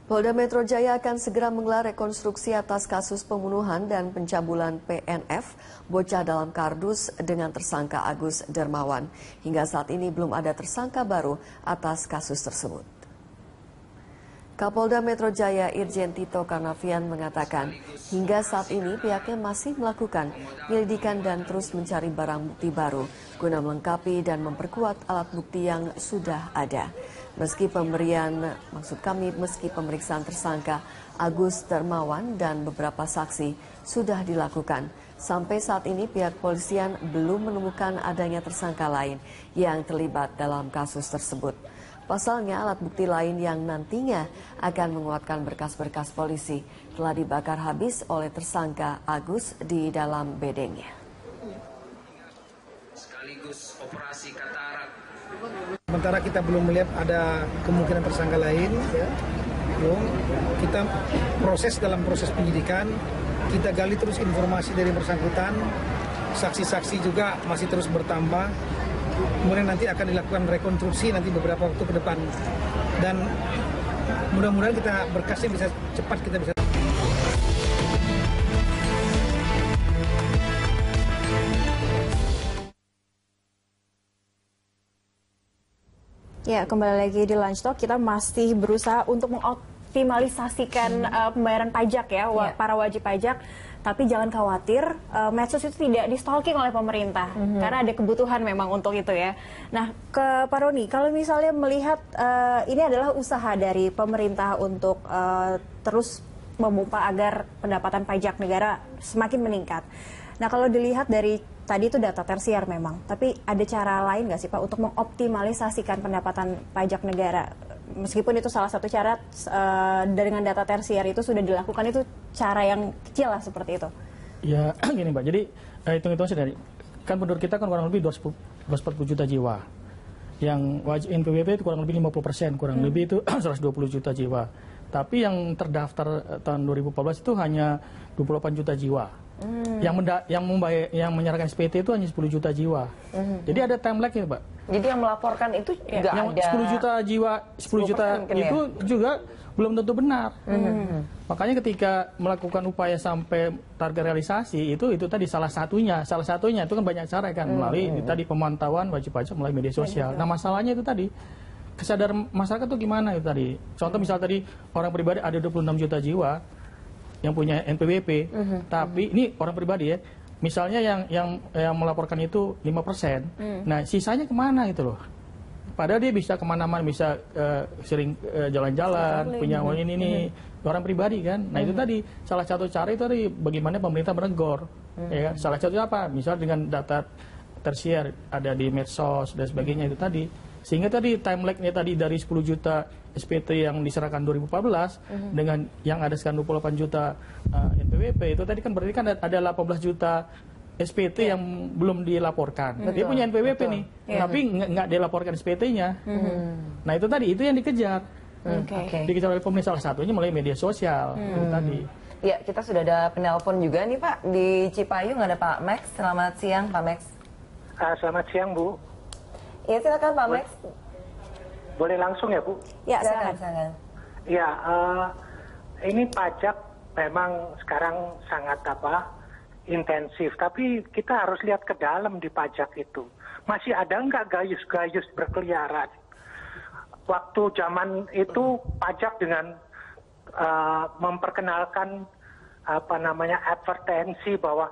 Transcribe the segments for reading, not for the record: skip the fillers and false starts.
Polda Metro Jaya akan segera menggelar rekonstruksi atas kasus pembunuhan dan pencabulan PNF, bocah dalam kardus dengan tersangka Agus Dermawan. Hingga saat ini belum ada tersangka baru atas kasus tersebut. Kapolda Metro Jaya Irjen Tito Karnavian mengatakan, hingga saat ini pihaknya masih melakukan penyelidikan dan terus mencari barang bukti baru guna melengkapi dan memperkuat alat bukti yang sudah ada. Meski pemeriksaan tersangka Agus Dermawan dan beberapa saksi sudah dilakukan, sampai saat ini pihak polisian belum menemukan adanya tersangka lain yang terlibat dalam kasus tersebut. Pasalnya, alat bukti lain yang nantinya akan menguatkan berkas-berkas polisi telah dibakar habis oleh tersangka Agus di dalam bedengnya. Sekaligus operasi katarak. Sementara kita belum melihat ada kemungkinan tersangka lain, ya. Kita dalam proses penyidikan, kita gali terus informasi dari bersangkutan, saksi-saksi juga masih terus bertambah. Kemudian nanti akan dilakukan rekonstruksi nanti beberapa waktu ke depan, dan mudah-mudahan kita berkasnya bisa cepat kita bisa. Ya, kembali lagi di Lunch Talk, kita masih berusaha untuk mengoptimalisasikan pembayaran pajak ya, para wajib pajak. Tapi jangan khawatir, medsos itu tidak di-stalking oleh pemerintah, karena ada kebutuhan memang untuk itu ya. Nah, ke Pak Roni, kalau misalnya melihat ini adalah usaha dari pemerintah untuk terus memompa agar pendapatan pajak negara semakin meningkat. Nah, kalau dilihat dari tadi itu data tersier memang, tapi ada cara lain nggak sih Pak untuk mengoptimalisasikan pendapatan pajak negara? Meskipun itu salah satu cara dengan data tersier itu sudah dilakukan, itu cara yang kecil lah seperti itu. Ya gini Mbak, jadi hitung-hitungan sendiri, kan penduduk kita kan kurang lebih 240 juta jiwa. Yang wajib NPWP itu kurang lebih 50%, kurang lebih itu 120 juta jiwa. Tapi yang terdaftar tahun 2014 itu hanya 28 juta jiwa. Yang menyerahkan SPT itu hanya 10 juta jiwa. Jadi ada time lag ya, Pak. Jadi yang melaporkan itu nggak ada 10 juta jiwa, 10 juta itu ya? Juga belum tentu benar. Makanya ketika melakukan upaya sampai target realisasi itu tadi salah satunya itu kan banyak cara kan, melalui tadi pemantauan wajib pajak melalui media sosial. Nah, masalahnya itu tadi kesadaran masyarakat itu gimana itu tadi. Contoh misal tadi orang pribadi ada 26 juta jiwa yang punya NPWP, tapi ini orang pribadi ya. Misalnya yang melaporkan itu 5%, nah sisanya kemana itu loh? Padahal dia bisa kemana-mana, bisa sering jalan-jalan, punya uang ini orang pribadi kan. Nah itu tadi salah satu cara itu tadi bagaimana pemerintah menegur. Ya, salah satunya apa? Misal dengan data tersier ada di medsos dan sebagainya itu tadi. Sehingga tadi time lag-nya tadi dari 10 juta SPT yang diserahkan 2014 dengan yang ada sekarang 28 juta NPWP itu tadi kan berarti kan ada 18 juta SPT yang belum dilaporkan. Dia punya NPWP nih, tapi nggak dilaporkan SPT-nya. Nah itu tadi, itu yang dikejar. Dikejar oleh pemerintah, salah satunya melalui media sosial. Itu tadi. Ya, kita sudah ada penelpon juga nih Pak, di Cipayung ada Pak Max. Selamat siang Pak Max. Selamat siang Bu. Ya silakan Pak Max. Boleh langsung ya Bu? Ya silakan. Ya, ini pajak memang sekarang sangat intensif, tapi kita harus lihat ke dalam di pajak itu. Masih ada nggak gayus-gayus berkeliaran? Waktu zaman itu pajak dengan memperkenalkan advertensi bahwa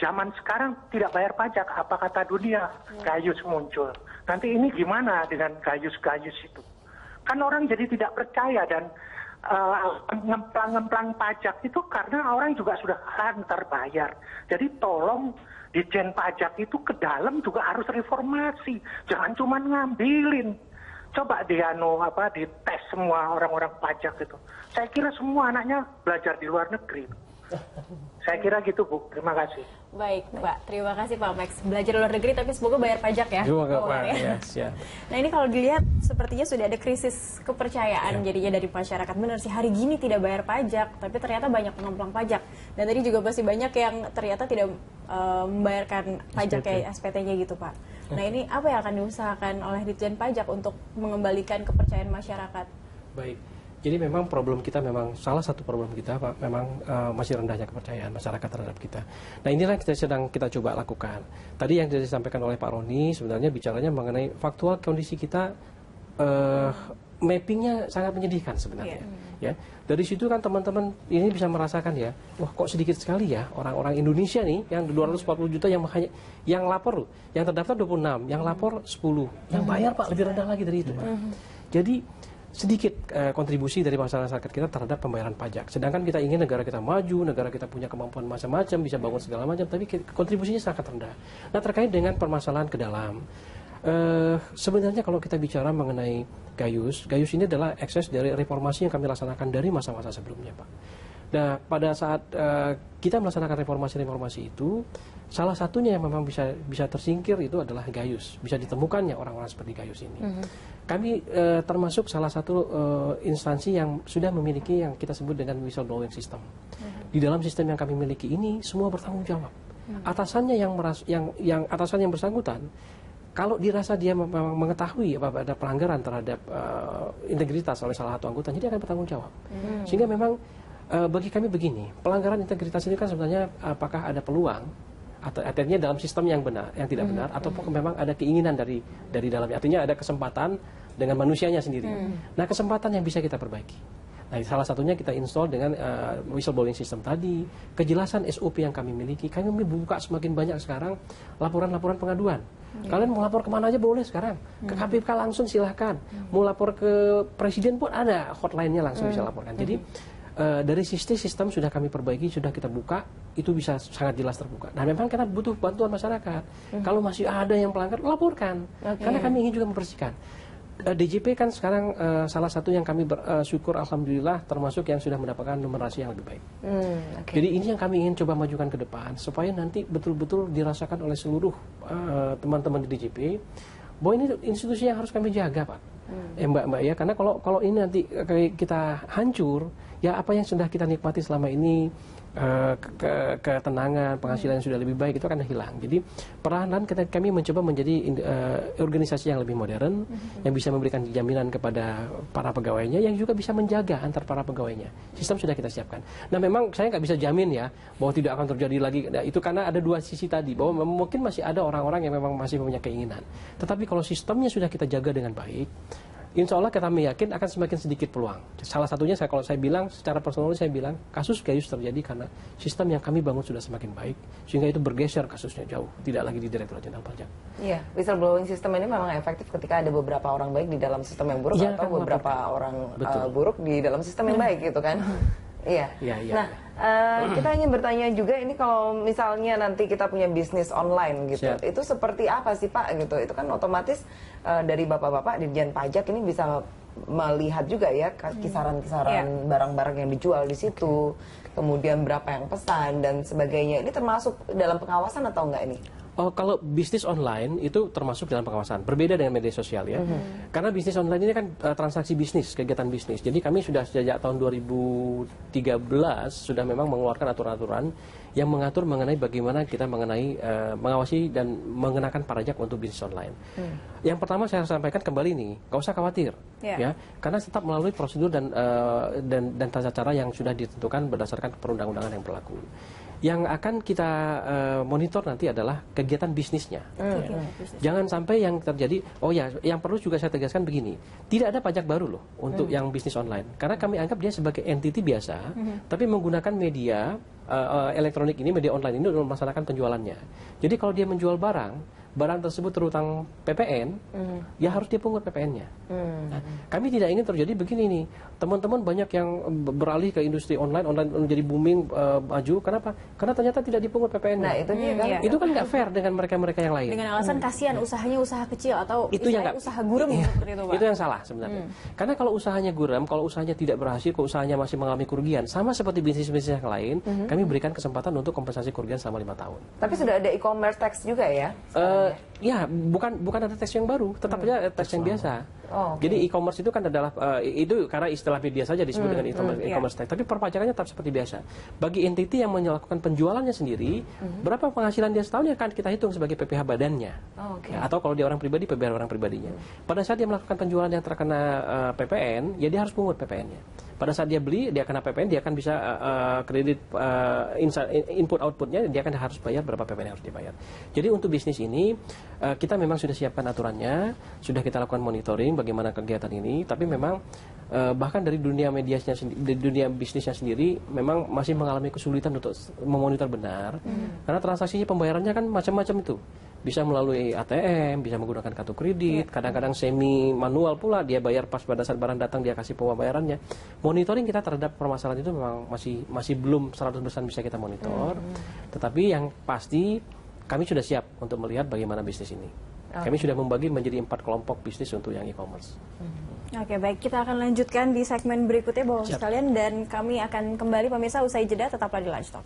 zaman sekarang tidak bayar pajak, apa kata dunia, gayus muncul. Nanti ini gimana dengan gayus-gayus itu? Kan orang jadi tidak percaya dan ngemplang-ngemplang pajak itu karena orang juga sudah terbayar. Jadi tolong Ditjen Pajak itu ke dalam juga harus reformasi. Jangan cuma ngambilin. Coba dites semua orang-orang pajak itu. Saya kira semua anaknya belajar di luar negeri. Saya kira gitu Bu, terima kasih. Baik Pak, terima kasih Pak Max. Belajar luar negeri tapi semoga bayar pajak ya. Nah ini kalau dilihat sepertinya sudah ada krisis kepercayaan jadinya dari masyarakat. Benar sih, hari gini tidak bayar pajak, tapi ternyata banyak pengemplang pajak. Dan tadi juga masih banyak yang ternyata tidak membayarkan pajak kayak SPT-nya gitu Pak. Nah ini apa yang akan diusahakan oleh Ditjen Pajak untuk mengembalikan kepercayaan masyarakat? Baik. Jadi memang problem kita salah satu problem kita Pak, memang masih rendahnya kepercayaan masyarakat terhadap kita. Nah inilah yang sedang kita coba lakukan. Tadi yang disampaikan oleh Pak Roni sebenarnya bicaranya mengenai faktual kondisi kita, mappingnya sangat menyedihkan sebenarnya. Ya, dari situ kan teman-teman ini bisa merasakan ya, wah kok sedikit sekali ya orang-orang Indonesia nih yang 240 juta yang lapor, yang terdaftar 26, yang lapor 10, yang bayar Pak lebih rendah lagi dari itu Pak. Jadi sedikit kontribusi dari masyarakat kita terhadap pembayaran pajak. Sedangkan kita ingin negara kita maju, negara kita punya kemampuan macam-macam, bisa bangun segala macam, tapi kontribusinya sangat rendah. Nah terkait dengan permasalahan ke dalam, sebenarnya kalau kita bicara mengenai Gayus ini adalah ekses dari reformasi yang kami laksanakan dari masa-masa sebelumnya Pak. Nah pada saat kita melaksanakan reformasi itu, salah satunya yang memang bisa tersingkir itu adalah Gayus, bisa ditemukannya orang-orang seperti Gayus ini. Kami termasuk salah satu instansi yang sudah memiliki yang kita sebut dengan whistleblowing system. Di dalam sistem yang kami miliki ini semua bertanggung jawab. Atasannya yang atasan yang bersangkutan, kalau dirasa dia memang mengetahui ada pelanggaran terhadap integritas oleh salah satu anggota, dia akan bertanggung jawab. Sehingga memang bagi kami begini, pelanggaran integritas ini kan sebenarnya apakah ada peluang atau artinya dalam sistem yang benar, yang tidak benar, ataupun memang ada keinginan dari dalamnya, artinya ada kesempatan dengan manusianya sendiri. Nah kesempatan yang bisa kita perbaiki. Nah salah satunya kita install dengan whistleblowing system tadi, kejelasan SOP yang kami miliki. Kami membuka semakin banyak sekarang laporan-laporan pengaduan. Kalian mau lapor kemana aja boleh sekarang, ke KPK langsung silahkan. Mau lapor ke presiden pun ada hotline-nya langsung bisa laporkan. Jadi dari sistem sudah kami perbaiki, sudah kita buka, itu bisa sangat jelas terbuka. Nah memang kita butuh bantuan masyarakat. Kalau masih ada yang pelanggar, laporkan. Karena kami ingin juga membersihkan. DJP kan sekarang salah satu yang kami bersyukur alhamdulillah termasuk yang sudah mendapatkan numerasi yang lebih baik. Jadi ini yang kami ingin coba majukan ke depan supaya nanti betul-betul dirasakan oleh seluruh teman-teman di DJP bahwa ini institusi yang harus kami jaga Pak. Mbak ya, karena kalau ini nanti kita hancur, ya apa yang sudah kita nikmati selama ini, ketenangan, penghasilan yang sudah lebih baik itu akan hilang. Jadi perlahan-lahan kami mencoba menjadi organisasi yang lebih modern, yang bisa memberikan jaminan kepada para pegawainya, yang juga bisa menjaga antar para pegawainya. Sistem sudah kita siapkan. Nah memang saya nggak bisa jamin ya bahwa tidak akan terjadi lagi. Nah, itu karena ada dua sisi tadi, bahwa mungkin masih ada orang-orang yang memang masih punya keinginan. Tetapi kalau sistemnya sudah kita jaga dengan baik, insya Allah kami yakin akan semakin sedikit peluang. Salah satunya kalau saya bilang, secara personal saya bilang, kasus Gayus terjadi karena sistem yang kami bangun sudah semakin baik, sehingga itu bergeser kasusnya jauh, tidak lagi di Direktorat Jenderal Pajak. Iya, whistleblowing system ini memang efektif ketika ada beberapa orang baik di dalam sistem yang buruk, ya, atau beberapa orang buruk di dalam sistem yang baik gitu kan. Iya. Nah, kita ingin bertanya juga ini kalau misalnya nanti kita punya bisnis online gitu, itu seperti apa sih Pak gitu? Itu kan otomatis dari bapak-bapak Dirjen Pajak ini bisa melihat juga ya kisaran-kisaran barang-barang yang dijual di situ, kemudian berapa yang pesan dan sebagainya. Ini termasuk dalam pengawasan atau enggak ini? Oh, kalau bisnis online itu termasuk dalam pengawasan. Berbeda dengan media sosial ya. Karena bisnis online ini kan transaksi bisnis, kegiatan bisnis. Jadi kami sudah sejak tahun 2013 sudah memang mengeluarkan aturan-aturan yang mengatur mengenai bagaimana kita mengawasi dan mengenakan pajak untuk bisnis online. Yang pertama saya sampaikan kembali nih, nggak usah khawatir ya, karena tetap melalui prosedur dan tata cara yang sudah ditentukan berdasarkan perundang-undangan yang berlaku. Yang akan kita monitor nanti adalah kegiatan bisnisnya. Jangan sampai yang terjadi, oh ya, yang perlu juga saya tegaskan begini, tidak ada pajak baru loh untuk yang bisnis online. Karena kami anggap dia sebagai entity biasa, tapi menggunakan media elektronik ini, media online ini untuk melaksanakan penjualannya. Jadi kalau dia menjual barang tersebut terutang PPN, ya harus dia pungut PPN-nya. Nah, kami tidak ingin terjadi begini nih, teman-teman banyak yang beralih ke industri online menjadi booming, maju. Kenapa? Karena ternyata tidak dipungut PPN-nya. Nah, itu dia kan. Itu kan nggak fair dengan mereka-mereka yang lain. Dengan alasan kasihan usahanya usaha kecil atau itu yang usaha gurem seperti itu, Pak. Itu yang salah sebenarnya. Karena kalau usahanya gurem, kalau usahanya tidak berhasil, kalau usahanya masih mengalami kerugian, sama seperti bisnis-bisnis yang lain, kami berikan kesempatan untuk kompensasi kerugian selama 5 tahun. Tapi sudah ada e-commerce tax juga ya? ya? Ya, bukan ada tes yang baru, tetap aja tes yang biasa. Jadi e-commerce itu kan adalah itu karena istilah media saja disebut dengan e-commerce tax, tapi perpajakannya tetap seperti biasa. Bagi entiti yang melakukan penjualannya sendiri, berapa penghasilan dia setahun akan kita hitung sebagai PPh badannya. Ya, atau kalau dia orang pribadi, PPh orang pribadinya. Pada saat dia melakukan penjualan yang terkena PPN, ya dia harus pungut PPN-nya. Pada saat dia beli, dia kena PPN, dia akan bisa kredit input outputnya, dia akan harus bayar berapa PPN yang harus dibayar. Jadi untuk bisnis ini kita memang sudah siapkan aturannya, sudah kita lakukan monitoring bagaimana kegiatan ini, tapi memang bahkan dari dunia mediasnya, dari dunia bisnisnya sendiri memang masih mengalami kesulitan untuk memonitor benar, karena transaksinya pembayarannya kan macam-macam itu. Bisa melalui ATM, bisa menggunakan kartu kredit, kadang-kadang semi manual pula, dia bayar pas pada saat barang datang dia kasih pembayarannya. Monitoring kita terhadap permasalahan itu memang masih belum 100% bisa kita monitor, tetapi yang pasti kami sudah siap untuk melihat bagaimana bisnis ini. Kami sudah membagi menjadi 4 kelompok bisnis untuk yang e-commerce. Oke, baik, kita akan lanjutkan di segmen berikutnya Bapak sekalian, dan kami akan kembali pemirsa usai jeda, tetaplah di Lunch Talk.